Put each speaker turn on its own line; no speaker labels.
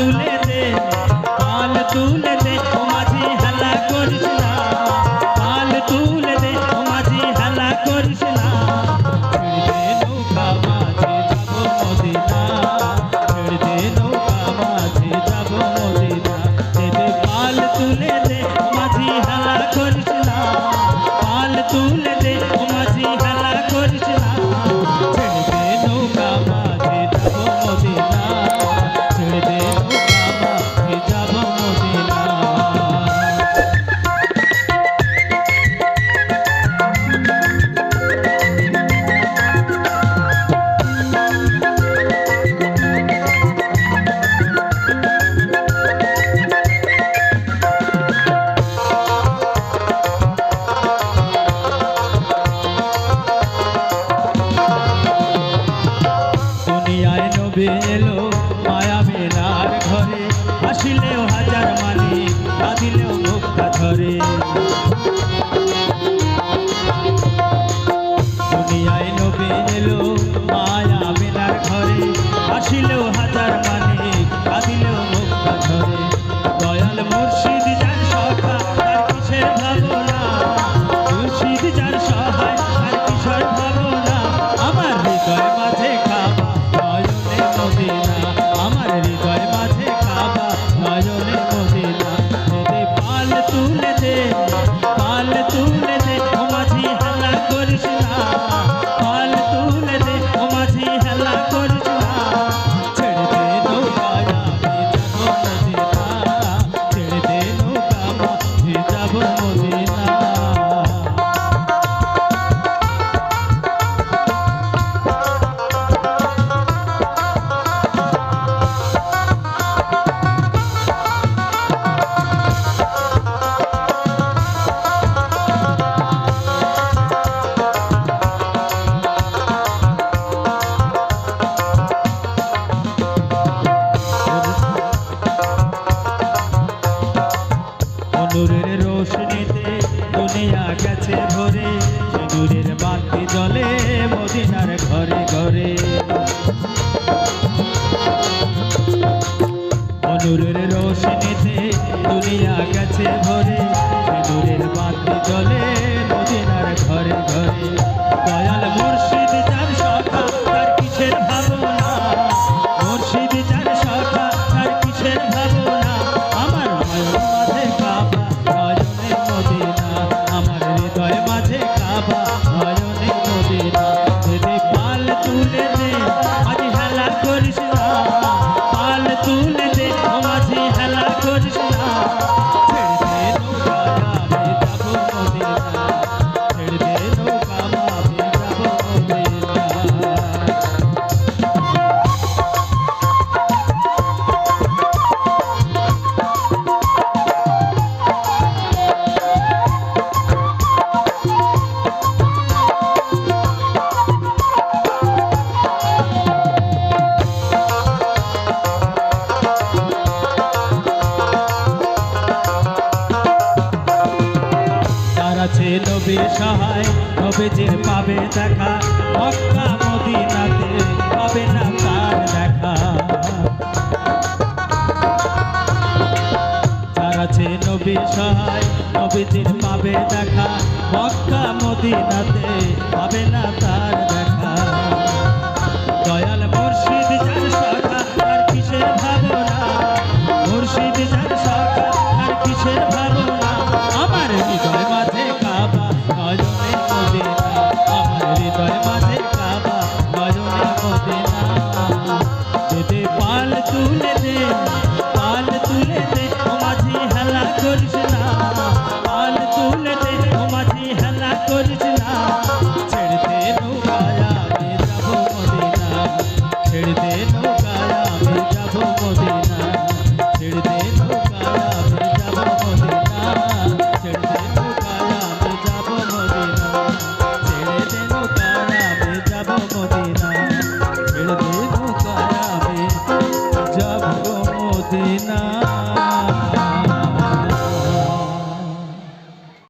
তুলে দে, পাল তুলে দে, ও মাঝি হেলা করিস না, পাল তুলে দে, ও মাঝি হেলা করিস না। ছেড়ে দে নৌকা মাঝি যাব মদিনা, ছেড়ে দে নৌকা মাঝি যাব মদিনা। দে দে পাল তুলে দে, ও মাঝি হেলা করিস না, পাল তুলে দে, ও মাঝি হেলা করিস না। ছেড়ে দে নৌকা মাঝি যাব মদিনা, ছেড়ে দে নৌকা মাঝি যাব মদিনা। দুনিয়ায় নবী এলো মায়া মেলার ঘরে, হাসিলেও হাজার মানি, কাঁদিলেও মুক্তা ঝরে। দুনিয়ায় নবী এলো মায়া মেলার ঘরে, হাসিলেও হাজার মানি, কাঁদিলেও মুক্তা ঝরে। দয়াল মুর্শিদ যার সখা তার কিসের ভাবনা, মুর্শিদ যার সহায় তার কিসের ভাবনা। আমার হৃদয় মাঝে কাবা নয়নে মদিনা, আমার হৃদয় মাঝে কাবা নয়নে মদিনা। দে দে পাল তুলে দে, পাল তুলে দে, ও মাঝি হেলা করিস না, পাল তুলে দে, ও মাঝি হেলা করিস না। ছেড়ে দে নৌকা আমি যাব মদিনা, ছেড়ে দে নৌকা মাঝি যাব মদিনা। নূরের রোশনীতে দুনিয়া গেছে ভরে, নূরের বাতি জ্বলে মদিনার ঘরে ঘরে। নূরের রোশনীতে দুনিয়া গেছে ভরে, নূরের বাতি জ্বলে মদিনার ঘরে ঘরে। দয়াল মুর্শিদ যার সখা তার কিসের ভাবনা, মুর্শিদ যার সখা তার কিসের ভাবনা। আমার নয়ন মাঝে কাবা নয়নে মদিনা, আমার হৃদয় মাঝে কাবা নয়নে মদিনা। দে দে পাল তুলে দে, আজ হেলা করিস না, পাল তুলে দে, ও মাঝি হেলা করিস না। ছেড়ে দে নৌকা আমি যাব মদিনা, ছেড়ে দে নৌকা আমি যাব মদিনা। যার আছে নবীর সহায়, নবীজির পাবে দেখা, মক্কা মদিনাতে পাবে না তার দেখা। যার আছে নবীর সহায়, নবীজির পাবে দেখা, মক্কা মদিনাতে পাবে না তার দেখা। দয়াল মুর্শিদ যার সখা তার কিসের ভাবনা, মুর্শিদ যার সখা তার কিসের ভাবনা। আমার হৃদয় মাঝে কাবা নয়নে মদিনা, আমার হৃদয় মাঝে কাবা নয়নে মদিনা।